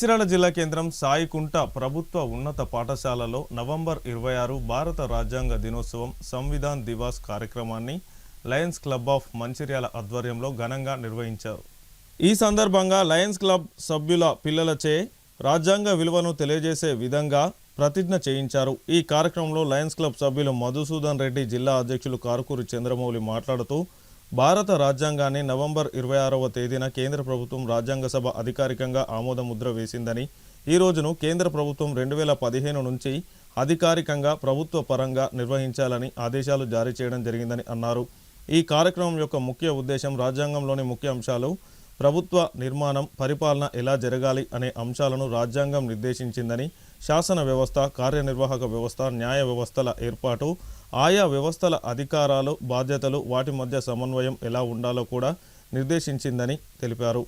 మంచిర్యాల జిల్లా కేంద్రం సాయికుంట ప్రభుత్వ ఉన్నత పాఠశాలలో నవంబర్ 26 భారత రాజ్యాంగ దినోత్సవం సంవిధాన్ దివాస్ కార్యక్రమాన్ని లయన్స్ క్లబ్ ఆఫ్ మంచిర్యాల ఆధ్వర్యంలో ఘనంగా నిర్వహించారు. ఈ సందర్భంగా లయన్స్ క్లబ్ సభ్యుల పిల్లలచే రాజ్యాంగ విలువను తెలియజేసే విధంగా ప్రతిజ్ఞ చేయించారు. ఈ కార్యక్రమంలో లయన్స్ క్లబ్ సభ్యులు మధుసూదన్ రెడ్డి, జిల్లా అధ్యక్షులు కారుకూరి చంద్రమౌళి మాట్లాడుతూ భారత రాజ్యాంగాన్ని నవంబర్ 26వ తేదీన కేంద్ర ప్రభుత్వం రాజ్యాంగ సభ అధికారికంగా ఆమోదముద్ర వేసిందని, ఈ రోజును కేంద్ర ప్రభుత్వం 2015 నుంచి అధికారికంగా ప్రభుత్వ పరంగా నిర్వహించాలని ఆదేశాలు జారీ చేయడం జరిగిందని అన్నారు. ఈ కార్యక్రమం యొక్క ముఖ్య ఉద్దేశం రాజ్యాంగంలోని ముఖ్య అంశాలు, ప్రభుత్వ నిర్మాణం, పరిపాలన ఎలా జరగాలి అనే అంశాలను రాజ్యాంగం నిర్దేశించిందని, శాసన వ్యవస్థ, కార్యనిర్వాహక వ్యవస్థ, న్యాయ వ్యవస్థల ఏర్పాటు, ఆయా వ్యవస్థల అధికారాలు, బాధ్యతలు, వాటి మధ్య సమన్వయం ఎలా ఉండాలో కూడా నిర్దేశించిందని తెలిపారు.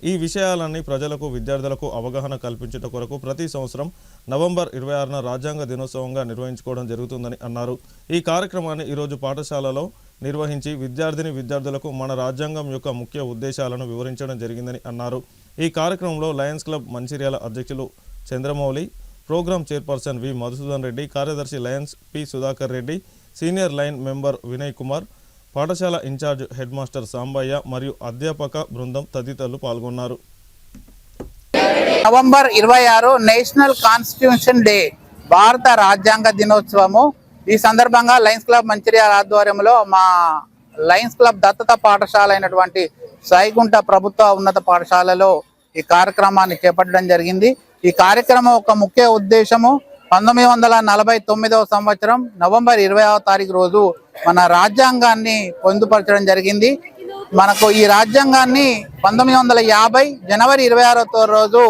ఈ విషయాలన్నీ ప్రజలకు, విద్యార్థులకు అవగాహన కల్పించడం కొరకు ప్రతి సంవత్సరం నవంబర్ 26న రాజ్యాంగ దినోత్సవంగా నిర్వహించుకోవడం జరుగుతుందని అన్నారు. ఈ కార్యక్రమాన్ని ఈరోజు పాఠశాలలో నిర్వహించి విద్యార్థులకు మన రాజ్యాంగం యొక్క ముఖ్య ఉద్దేశాలను వివరించడం జరిగిందని అన్నారు. ఈ కార్యక్రమంలో లయన్స్ క్లబ్ మంచిర్యాల అధ్యక్షులు చంద్రమౌళి, ప్రోగ్రామ్ చైర్పర్సన్ వి మధుసూదన్ రెడ్డి, కార్యదర్శి Lions P Sudhakar Reddy, senior line member Vinay Kumar, పాఠశాల ఇన్ఛార్జ్ హెడ్ మాస్టర్ సాంబయ్య మరియు అధ్యాపక బృందం తదితరులు పాల్గొన్నారు. నవంబర్ 26 నేషనల్ కాన్స్టిట్యూషన్ డే, భారత రాజ్యాంగ దినోత్సవము. ఈ సందర్భంగా లయన్స్ క్లబ్ మంచిర్యాల ఆధ్వర్యంలో మా లయన్స్ క్లబ్ దత్తత పాఠశాల అయినటువంటి సాయికుంట ప్రభుత్వ ఉన్నత పాఠశాలలో ఈ కార్యక్రమాన్ని చేపట్టడం జరిగింది. ఈ కార్యక్రమం ఒక ముఖ్య ఉద్దేశము 1949వ సంవత్సరం నవంబర్ 20వ తారీఖు రోజు మన రాజ్యాంగాన్ని పొందుపరచడం జరిగింది. మనకు ఈ రాజ్యాంగాన్ని 1950 జనవరి 26వ రోజు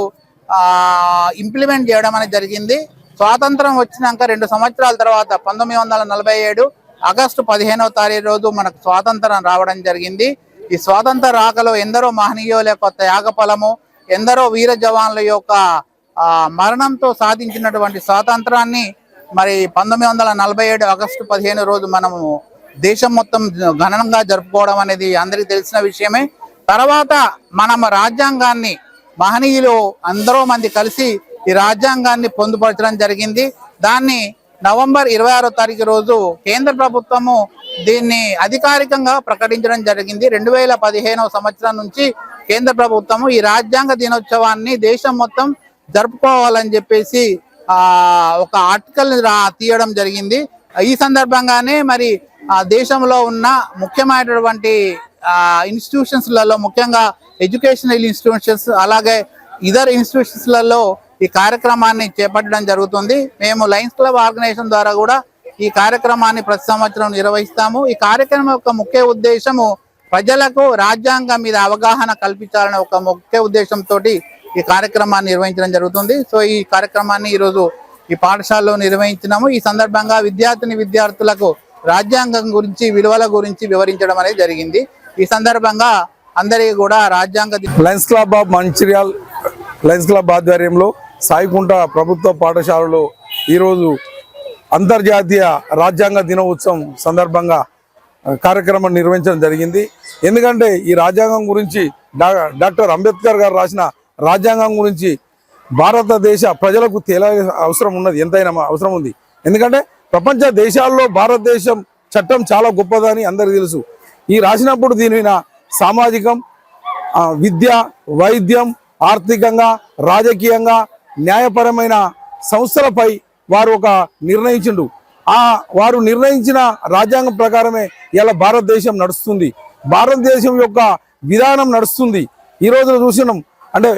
ఇంప్లిమెంట్ చేయడం అనేది జరిగింది. స్వాతంత్రం వచ్చినాక 2 సంవత్సరాల తర్వాత 1947 ఆగస్టు 15వ తారీఖు రోజు మనకు స్వాతంత్రం రావడం జరిగింది. ఈ స్వాతంత్ర రాకలో ఎందరో మహనీయుల యొక్క త్యాగ ఫలము, ఎందరో వీర జవాన్ల యొక్క మరణంతో సాధించినటువంటి స్వాతంత్రాన్ని మరి 1947 ఆగస్టు 15 రోజు మనము దేశం మొత్తం ఘనంగా జరుపుకోవడం అనేది అందరికీ తెలిసిన విషయమే. తర్వాత మనం రాజ్యాంగాన్ని మహనీయులు అందరూ మంది కలిసి ఈ రాజ్యాంగాన్ని పొందుపరచడం జరిగింది. దాన్ని నవంబర్ 26వ తారీఖు రోజు కేంద్ర ప్రభుత్వము దీన్ని అధికారికంగా ప్రకటించడం జరిగింది. 2015వ సంవత్సరం నుంచి కేంద్ర ప్రభుత్వము ఈ రాజ్యాంగ దినోత్సవాన్ని దేశం మొత్తం జరుపుకోవాలని చెప్పేసి ఒక ఆర్టికల్ తీయడం జరిగింది. ఈ సందర్భంగానే మరి దేశంలో ఉన్న ముఖ్యమైనటువంటి ఇన్స్టిట్యూషన్స్లలో, ముఖ్యంగా ఎడ్యుకేషనల్ ఇన్స్టిట్యూషన్స్ అలాగే ఇతర ఇన్స్టిట్యూషన్స్లలో ఈ కార్యక్రమాన్ని చేపట్టడం జరుగుతుంది. మేము లయన్స్ క్లబ్ ఆర్గనైజేషన్ ద్వారా కూడా ఈ కార్యక్రమాన్ని ప్రతి సంవత్సరం నిర్వహిస్తాము. ఈ కార్యక్రమం యొక్క ముఖ్య ఉద్దేశము ప్రజలకు రాజ్యాంగం మీద అవగాహన కల్పించాలనే ఒక ముఖ్య ఉద్దేశంతో ఈ కార్యక్రమాన్ని నిర్వహించడం జరుగుతుంది. సో ఈ కార్యక్రమాన్ని ఈరోజు ఈ పాఠశాలలో నిర్వహించినాము. ఈ సందర్భంగా విద్యార్థులకు రాజ్యాంగం గురించి, విలువల గురించి వివరించడం అనేది జరిగింది. ఈ సందర్భంగా అందరికీ కూడా రాజ్యాంగ Lions club of Mancherial Lions club ఆధ్వర్యంలో సాయికుంట ప్రభుత్వ పాఠశాలలో ఈరోజు అంతర్జాతీయ రాజ్యాంగ దినోత్సవం సందర్భంగా కార్యక్రమం నిర్వహించడం జరిగింది. ఎందుకంటే ఈ రాజ్యాంగం గురించి డాక్టర్ అంబేద్కర్ గారు రాసిన రాజ్యాంగం గురించి భారతదేశ ప్రజలకు తెలియ అవసరం ఉన్నది, ఎంతైనా అవసరం ఉంది. ఎందుకంటే ప్రపంచ దేశాల్లో భారతదేశం చట్టం చాలా గొప్పదని అందరికీ తెలుసు. ఈ రాసినప్పుడు దీని మీద సామాజికం, విద్య, వైద్యం, ఆర్థికంగా, రాజకీయంగా, న్యాయపరమైన సంస్థలపై వారు ఒక నిర్ణయించిండు. వారు నిర్ణయించిన రాజ్యాంగం ప్రకారమే ఇలా భారతదేశం నడుస్తుంది, భారతదేశం యొక్క విధానం నడుస్తుంది. ఈ రోజున చూసినాం అంటే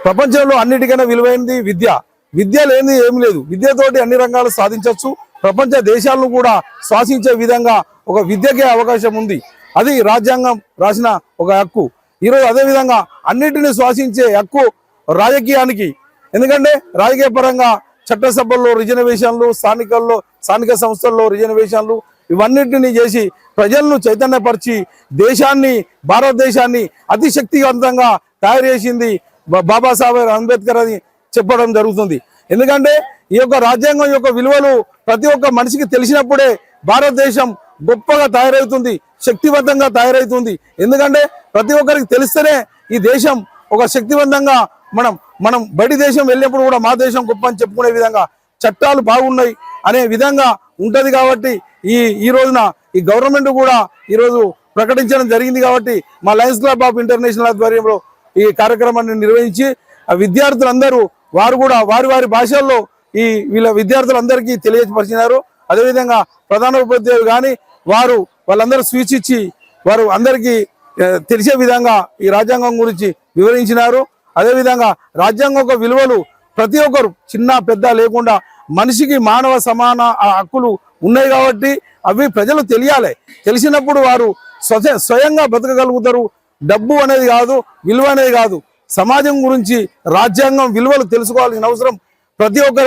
ప్రపంచంలో అన్నిటికైనా విలువైనది విద్య. విద్య లేనిది ఏమి లేదు. విద్యతోటి అన్ని రంగాలు సాధించవచ్చు. ప్రపంచ దేశాలను కూడా శ్వాసించే విధంగా ఒక విద్యకే అవకాశం ఉంది. అది రాజ్యాంగం రాసిన ఒక హక్కు. ఈరోజు అదేవిధంగా అన్నిటిని శ్వాసించే హక్కు రాజకీయానికి. ఎందుకంటే రాజకీయ పరంగా చట్టసభల్లో రిజర్వేషన్లు, స్థానిక సంస్థల్లో రిజర్వేషన్లు, ఇవన్నిటిని చేసి ప్రజలను చైతన్యపరిచి దేశాన్ని, భారతదేశాన్ని అతి శక్తివంతంగా తయారు చేసింది బాబాసాహెబ్ అంబేద్కర్ అని చెప్పడం జరుగుతుంది. ఎందుకంటే ఈ యొక్క రాజ్యాంగం యొక్క విలువలు ప్రతి ఒక్క మనిషికి తెలిసినప్పుడే భారతదేశం గొప్పగా తయారవుతుంది, శక్తివంతంగా తయారవుతుంది. ఎందుకంటే ప్రతి ఒక్కరికి తెలిస్తేనే ఈ దేశం ఒక శక్తివంతంగా మనం మనం బయటి దేశం వెళ్ళినప్పుడు కూడా మా దేశం గొప్ప అని చెప్పుకునే విధంగా చట్టాలు బాగున్నాయి అనే విధంగా ఉంటది. కాబట్టి ఈ రోజున ఈ గవర్నమెంట్ కూడా ఈరోజు ప్రకటించడం జరిగింది. కాబట్టి మా లయన్స్ క్లబ్ ఆఫ్ ఇంటర్నేషనల్ ఆధ్వర్యంలో ఈ కార్యక్రమాన్ని నిర్వహించి ఆ విద్యార్థులందరూ వారు కూడా వారి వారి భాషల్లో వీళ్ళ విద్యార్థులందరికీ తెలియపరిచినారు. అదేవిధంగా ప్రధాన ఉపాధ్యాయులు కానీ వాళ్ళందరూ స్పీచ్ ఇచ్చి వారు అందరికీ తెలిసే విధంగా ఈ రాజ్యాంగం గురించి వివరించినారు. అదేవిధంగా రాజ్యాంగం యొక్క విలువలు ప్రతి ఒక్కరు చిన్న పెద్ద లేకుండా మనిషికి మానవ సమాన హక్కులు ఉన్నాయి కాబట్టి అవి ప్రజలు తెలియాలి. తెలిసినప్పుడు వారు స్వయంగా బతకగలుగుతారు. డబ్బు అనేది కాదు, విలువ అనేది కాదు, సమాజం గురించి రాజ్యాంగం విలువలు తెలుసుకోవాల్సిన అవసరం ప్రతి ఒక్క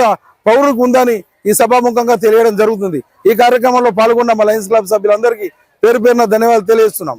పౌరులకు ఉందని ఈ సభాముఖంగా తెలియడం జరుగుతుంది. ఈ కార్యక్రమంలో పాల్గొన్న మా లయన్స్ క్లబ్ సభ్యులందరికీ పేరు పేరున ధన్యవాదాలు తెలియజేస్తున్నాం.